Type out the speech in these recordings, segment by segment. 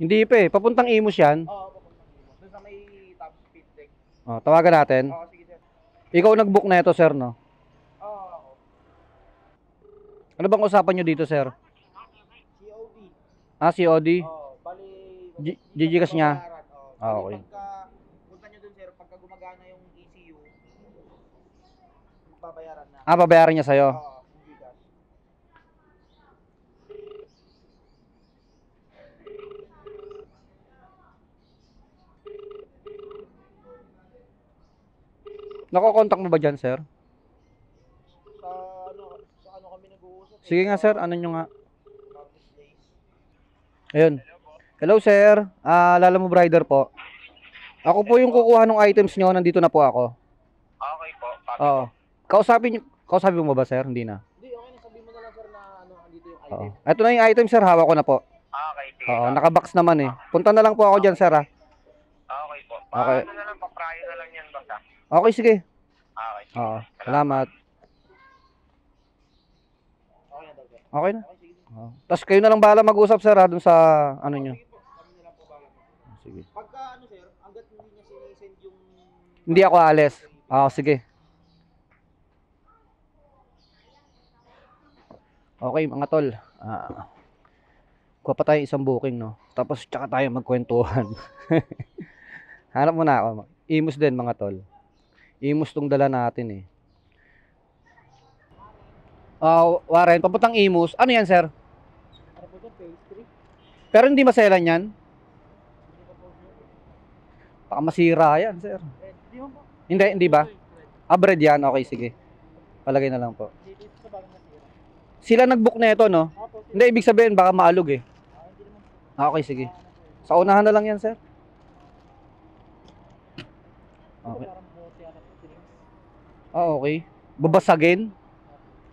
Hindi pa eh. Papuntang Imus yan. Oo, papuntang Imus. Doon sa may top speed deck. Oh, tawagan natin. Oo, sige sir. Ikaw nag-book na ito, sir, no? Oo, ako. Ano bang usapan nyo dito, sir? COD. Ah, COD? Oo, bali, Gigigas niya? babayaran. Oo, Ah, bali okay. pagka, punta nyo dun sir, pagka gumagana yung ECU, magbabayaran na. Ah, babayaran niya sa'yo? Oo, hindi gas. Nako-contact mo ba dyan, sir? Sa sa ano kami nag-uusap eh. Sige nga, sir. Ano nyo nga? Market place. Ayun. Hello, sir. Lala mo Rider po. Ako po yung kukuha ng items nyo. Nandito na po ako. Okay po, copy Oo. Kausapin mo ba, sir? Hindi na. Hindi, okay na, sabihin mo na lang sir na ano, andito yung Oo. item. Ito na yung item, sir. Hawak ko na po. Okay, sige. Oo. Nakabox naman eh. Punta na lang po ako dyan, sir, ha? Okay po. Okay. Ano na lang, paprayo na lang yan basta. Okay, sige. Okay. Oo. Salamat. Okay na daw sir. Okay na. Okay, sige. Oo. Tapos kayo na lang bahala mag-usap, sir, ha? Dun sa ano nyo. Sige po, kami na lang po bahala. Sige. Pagka ano sir, hanggat hindi niya sinisend yung... Hindi ako alis. Oo, sige. Okay, mga tol. Kuha pa tayo isang booking, no? Tapos tsaka tayo magkwentuhan. Hanap mo na ako. Imus din, mga tol. Imus tong dala natin, eh. Warren, papuntang Imus. Ano yan, sir? Ano po sir, pastry? Pero hindi maselan yan. Hindi pa po sir. Baka masira yan, sir. Hindi mo po. Hindi ba? Bread yan. Okay, sige. Palagay na lang po. Dito sa bagong nasira. Sila nag-book na ito, no? Opo, sir. Hindi, ibig sabihin, baka maalog, eh. Hindi naman po. Okay, sige. Sa unahan na lang yan, sir. Okay. Parang bote ata po, drinks. Okay. Babasagin?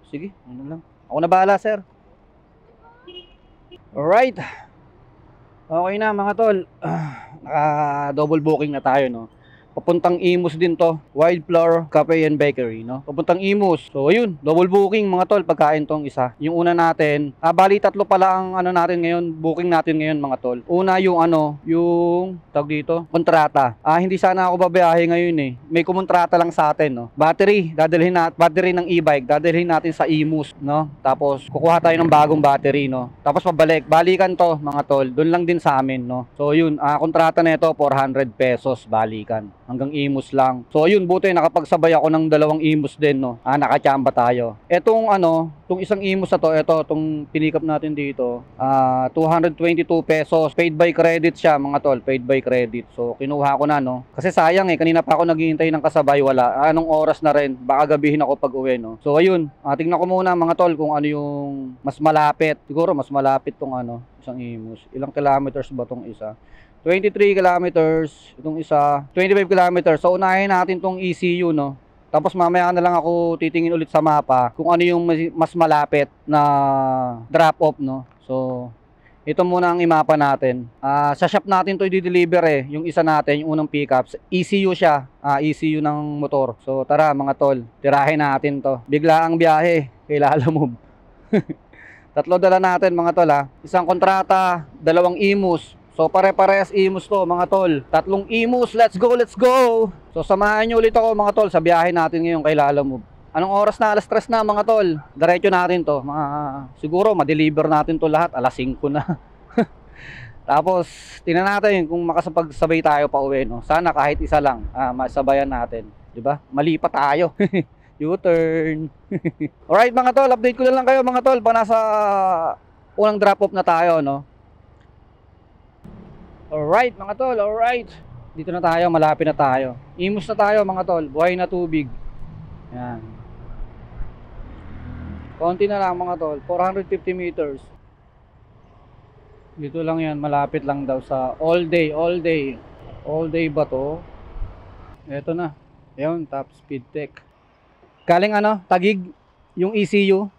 Sige, ano lang. Ako na bahala, sir. Alright. Okay na, mga tol. Naka-double booking na tayo, no? Papuntang Imus din to. Wildflower Cafe and Bakery, no? Papuntang Imus. So, ayun. Double booking, mga tol. Pagkain tong isa. Yung una natin. Bali, tatlo pala ang ano natin ngayon. Booking natin ngayon, mga tol. Una, yung ano, yung, tawag dito, kontrata. Hindi sana ako babiyahe ngayon, eh. May kumontrata lang sa atin, no? Battery. Battery ng e-bike. Dadalhin natin sa Imus, no? Tapos, kukuha tayo ng bagong battery, no? Tapos, pabalik. Balikan to, mga tol. Doon lang din sa amin, no? So, yun. Kontrata na ito, 400 pesos. Balikan. Hanggang Imus lang. So ayun, buti nakapagsabay ako ng dalawang Imus din, no. Nakachamba tayo. Etong ano, tong isang Imus na to, tong pinikap natin dito, 222 pesos. Paid by credit siya, mga tol, paid by credit. So kinuha ko na, no. Kasi sayang eh, kanina pa ako naghihintay ng kasabay, wala. Anong oras na rin, baka gabihin ako pag-uwi, no. So ayun, tingnan ko muna, mga tol, kung ano yung mas malapit. Siguro mas malapit tong ano, isang Imus. Ilang kilometers ba tong isa? 23 kilometers, itong isa, 25 kilometers. So unahin natin tong ECU, no. Tapos mamaya na lang ako titingin ulit sa mapa kung ano yung mas malapit na drop off, no. So ito muna ang imapa natin. Sa shop natin to i-deliver eh, yung isa natin, yung unang pickups. ECU siya, ECU ng motor. So tara, mga tol, tirahin natin to. Bigla ang biyahe, kailangan move. Tatlo dala natin, mga tol, ha. Isang kontrata, dalawang Imus. So pare-parehas Imus to, mga tol. Tatlong Imus, let's go, let's go. So samahan nyo ulit ako, mga tol, sa biyahe natin ngayon kay Lalamove. Anong oras na? Alas 3 na, mga tol. Diretso natin to. Siguro ma-deliver natin to lahat alas 5 na. Tapos tingnan natin kung makasapagsabay tayo pa uwi, no. Sana kahit isa lang, masabayan natin, 'di ba? Mali pa tayo. U-turn. Alright, mga tol, update ko na lang kayo, mga tol, pa nasa unang drop off na tayo, no. Alright, mga tol, alright. Dito na tayo, malapit na tayo. Imus na tayo, mga tol, buhay na tubig. Yan. Konti na lang, mga tol, 450 meters. Dito lang yan, malapit lang daw sa all day, all day. All day ba to? Eto na, ayun, top speed tech. Galing ano, Tagig, yung ECU.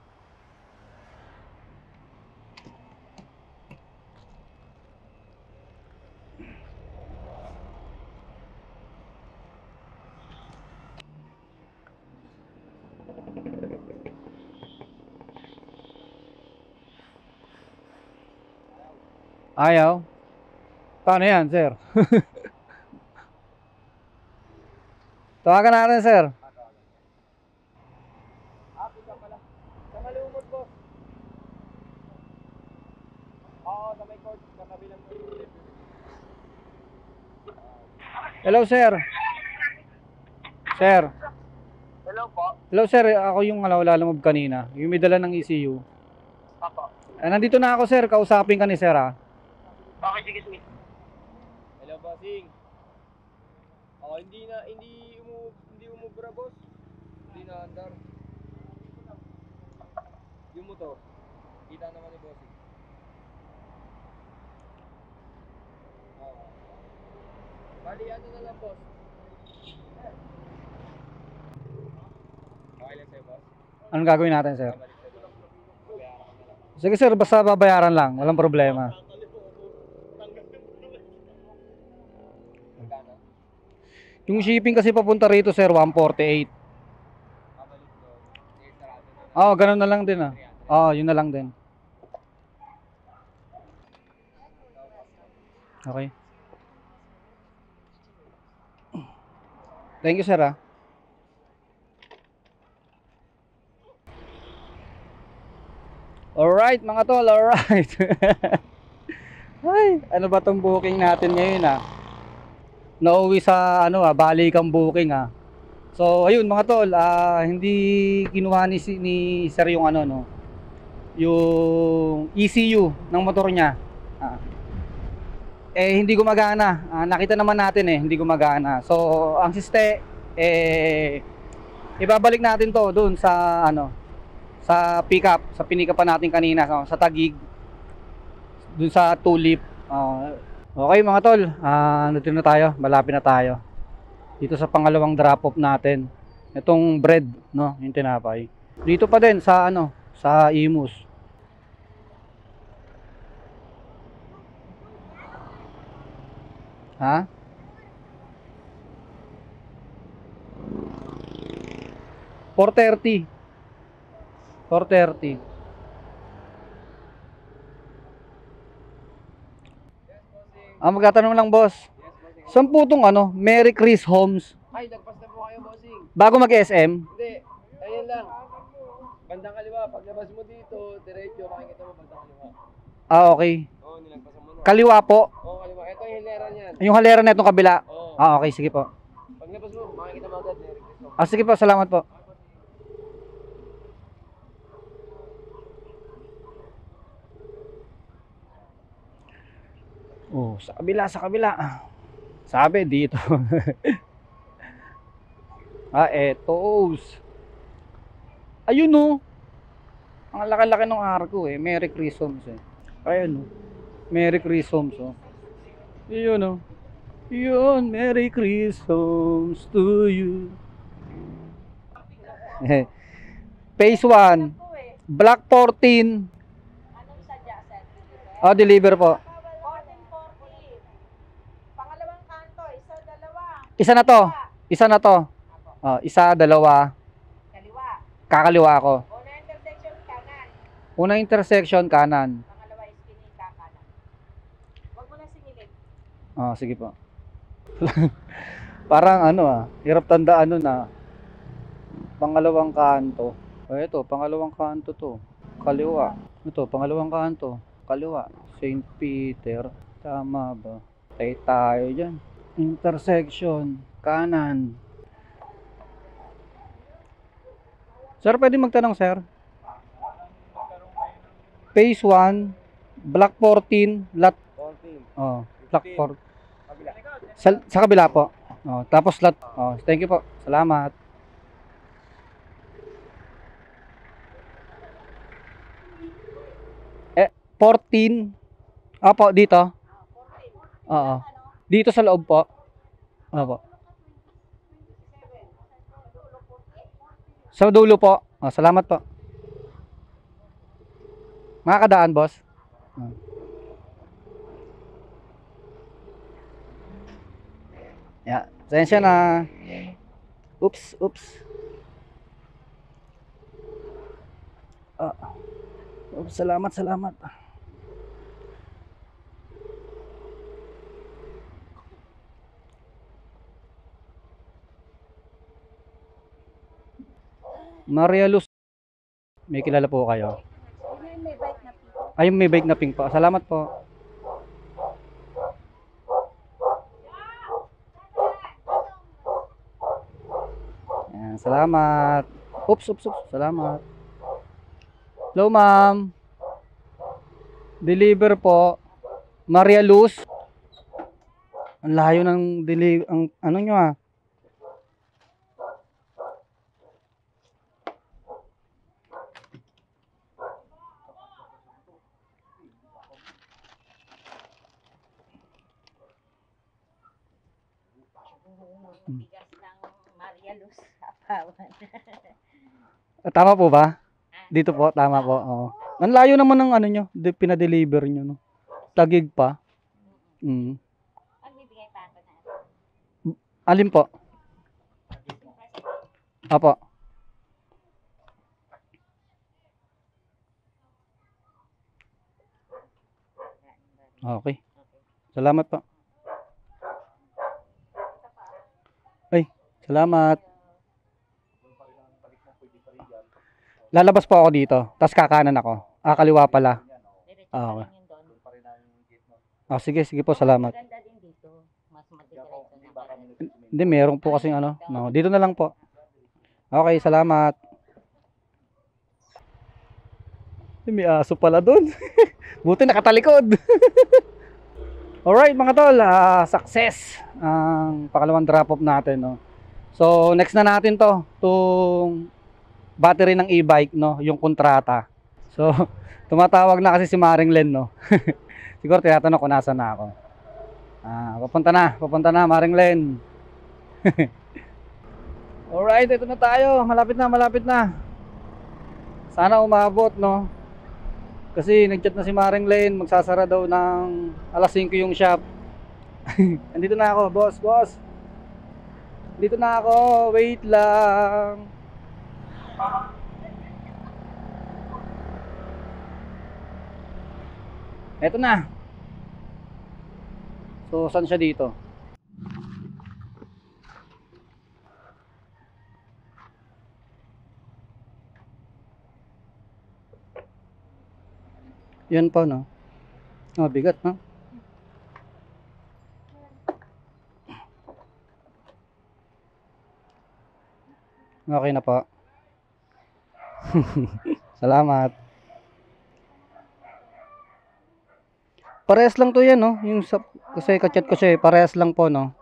Ayaw. Paano yan, sir? Tawagan natin, sir. Pika pala. Sa malumot, boss. Oo, sa may court, sa kabilang court. Hello, sir. Sir. Hello po. Hello, sir. Ako yung lalamove kanina. Yung may dala ng ECU. Ako. Nandito na ako, sir. Kausapin ka ni sir, ha? Okay, sige, sige. Hello, bossing. Oh, hindi umubra, boss. Hindi na andar. Yung motor. Kita naman ni bossing. Oh. Bali, ano na lang, boss? Okay lang sa'yo, boss. Anong gagawin natin, sir? Babalik sa'yo, boss. Babayaran ko na lang. Sige, sir. Basta babayaran lang. Walang problema. Magkano? Yung shipping kasi papunta rito, sir, 148. Babalik doon. Eh, sarado na. Oo, ganun na lang din, ah. Oo, yun na lang din. Okay. Thank you, sir, ah. Alright, mga tol, alright. Ay, ano ba tong booking natin ngayon, ah? Nauwi sa, balikang booking, ah. So, ayun, mga tol, hindi kinuha ni sir yung yung ECU ng motor niya. Hindi gumagana. Nakita naman natin hindi gumagana. So, ang ibabalik natin to doon sa sa pickup, sa pinikapan natin kanina, sa Taguig, doon sa Tulip. Okay, mga tol, nandito na tayo, malapit na tayo dito sa pangalawang drop off natin. Itong bread, yung tinapay. Dito pa din sa sa Imus. Ha? $430. Magtatanong lang, boss. Saan po itong Mary Chris Homes? Ay, nagpas na po kayo, bossing. Bago mag-SM? Hindi, ayun lang. Bandang kaliwa, paglabas mo dito, diretso, makikita mo bandang kaliwa. Okay. Oo, nilagpasan mo na. Kaliwa po. Oo, kaliwa. Ito yung hilera niyan. Yung halera na itong kabila. Oo. Okay, sige po. Paglabas mo, makikita mo agad, Merry Christmas. Sige po, salamat po. Sa kabila. Sabi dito. Etos. Ayun, ang laki-laki ng arko, Merry Christmas, Ayun, Merry Christmas, Yun, Yun, Merry Christmas to you. Phase 1, Black 14. Anong sadya, sir? Deliver po. 1440. Pangalawang kanto, isa, dalawa. Isa na to. Isa na to. Isa, dalawa. Kaliwa. Kakaliwa ako. Una intersection, kanan. Unang intersection, kanan. Pangalawa, iskinita, kanan. Huwag mo na singilin. Sige po. Parang hirap tandaan nun Pangalawang kanto. Ito, pangalawang kanto to. Kaliwa. Ito, pangalawang kanto. Kaliwa. St. Peter. Tama ba? Tayo dyan. Intersection. Kanan. Sir, pwede magtanong, sir? Phase 1, Block 14, lot 14. Block 4. Kabila. Sa kabila po. Tapos lot. Thank you po. Salamat. Eh, 14. Opo, dito. 14. Oo. Dito sa loob po. Opo. Sa dulo po. Salamat po. Makakadaan, boss. Yeah. Sensya na. Oops. Salamat. Maria Luz. May kilala po kayo? Yun may bike na pito. Ay, may bike na pink po. Salamat po. Ayan, salamat. Oops. Salamat. Hello, ma'am. Deliver po. Maria Luz. Ang layo ng ang ano nyo ah. Bigas ng Maria Luz Apawan. Tama po ba? Dito po, tama po. Oo. Ang layo naman ng ano nyo, pinadeliver nyo, no? Tagig pa. Mm. Magbibigay pa ako na. Alin po? Apo. Okay. Salamat po. Ay, salamat. Lalabas po ako dito. Tapos kakanan ako. Kaliwa pala. Diretso Ah, pa okay. lang yun doon. Sige po, salamat. Maganda din dito. Mas madidiretso na Maria. Hindi, meron po kasing ano. No, dito na lang po. Okay, salamat. May aso pala doon. Buti nakatalikod. Alright mga tol, success ang pangalawang drop off natin, no. So next na natin tong battery ng e-bike, no, yung kontrata. So tumatawag na kasi si Maring Len, no. Siguro tinatanong kung nasaan na ako. Papunta na Maring Len. Alright, ito na tayo. Malapit na. Sana umabot, no. Kasi nag-chat na si Maring Len, magsasara daw ng alas 5 yung shop. Andito na ako, boss. Dito na ako, wait lang. Eto na. So, saan siya dito? Yan po, no? Oh, bigat, no? Okay na po. Salamat. Parehas lang to yan, no? Kasi kachat ko siya, parehas lang po, no?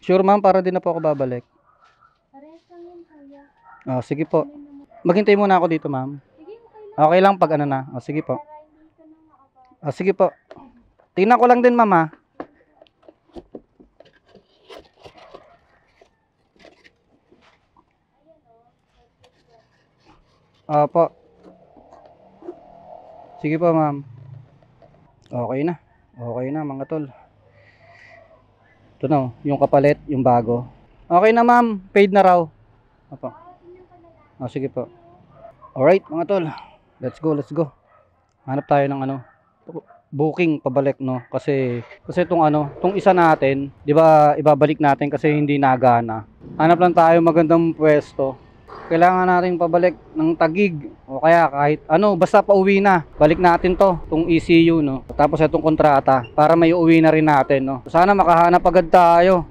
Sure, ma'am, para din na po ako babalik. Parehas lang yun, kuya. Oh, sige po. Maghintay muna ako dito, ma'am. Okay lang pag ano na. Oh, sige po. Oh, sige po. Tingnan ko lang din, mama. Opo. Sige po, ma'am. Okay na mga tol. Ito na, yung kapalit, yung bago. Okay na, ma'am. Paid na raw. Opo. Oh, sige po. Alright, mga tol. Let's go. Hanap tayo ng booking pabalik, no? Kasi tong isa natin, 'di ba, ibabalik natin kasi hindi nagana. Hanap lang tayo magandang pwesto. Kailangan natin pabalik ng Taguig o kaya kahit basta pauwi na. Balik natin tong ECU, no? Tapos itong kontrata para may uwi na rin natin, no? Sana makahanap agad tayo.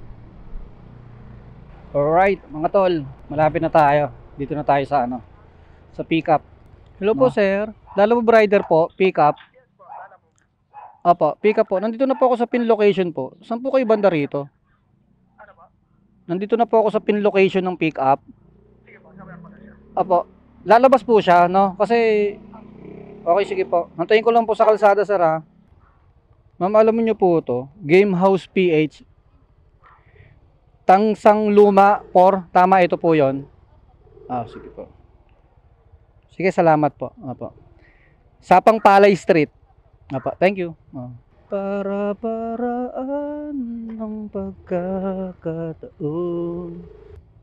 Alright, mga tol, malapit na tayo. Dito na tayo sa sa pickup. Hello po, sir. Lalo po rider po, pickup. Opo, pickup po. Nandito na po ako sa pin location po. Saan po kayo banda rito? Nandito na po ako sa pin location ng pickup. Opo. Lalabas po siya, no? Kasi okay, sige po. Hantayin ko lang po sa kalsada, sir, ha. Ma'am, alam niyo po to, Game House PH. Tangsang Luma 4. Tama, ito po 'yon. Sige po. Sige, salamat po. Opo. Sapang Palay Street. Opo, thank you. Para paraan ng pagkakataon.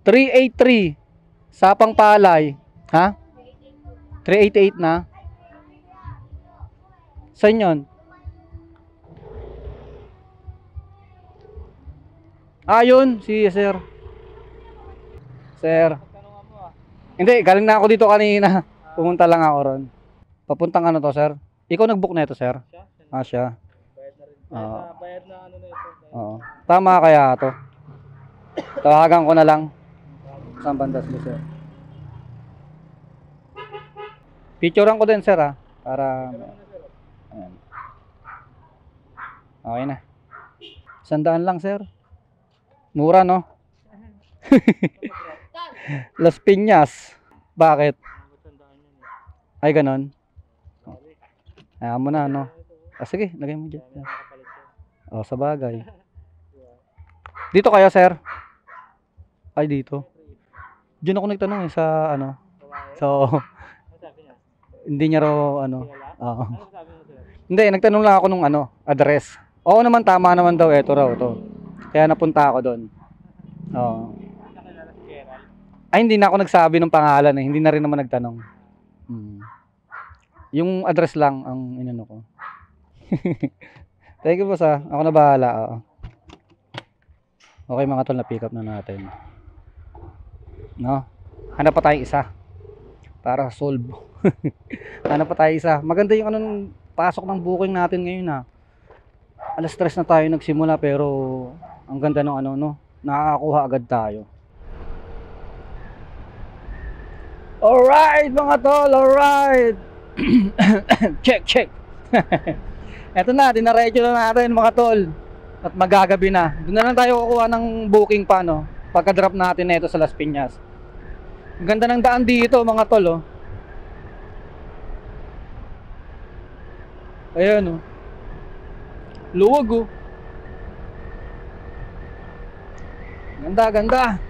383. Sapang Palay. Ha? 388 na? Saan yun? Yun. Si sir. Sir. Hindi, galing na ako dito kanina. Pumunta lang ako ron. Papuntang ano to, sir? Ikaw nag-book na ito, sir? Ah, siya. Oo. Bayad na ano na ito. Oo. Tama kaya to. Tawagan ko na lang. Saan banda sila, sir? Picturean ko din, sir, ha? Para... Ayan. Okay na. 100 lang, sir. Mura, no? Las Piñas. Bakit? Ay, ganon. Ayaw mo na, no? Ah, sige, lagay mo dyan. Oh, sa bagay. Dito kayo, sir? Ay, dito. Diyan ako nagtanong sa ano. So, hindi niya raw ano. Oo. Hindi, nagtanong lang ako nung ano, address. Oo naman, tama naman daw, eto raw to. Kaya napunta ako doon. Oo. Ay, hindi na ako nagsabi ng pangalan eh. Hindi na rin naman nagtanong. Yung address lang ang inano ko. Thank you, boss, ha. Ako na bahala. Oo. Okay, mga tol, na pick up na natin. No? Hanap pa tayo isa. Para solve. Hanap pa tayo isa. Maganda yung anong pasok ng booking natin ngayon, ha. Alas 3 na tayo nagsimula pero ang ganda ng ano, no? Nakakakuha agad tayo. Alright, mga tol, alright. Check. Eto na, dinaretso na natin, mga tol. At magagabi na. Doon na lang tayo kukuha ng booking pa, no? Pagka-drop natin na ito sa Las Piñas. Ang ganda ng daan dito, mga tol, oh. Ayan, oh. Luwag, oh. Ganda.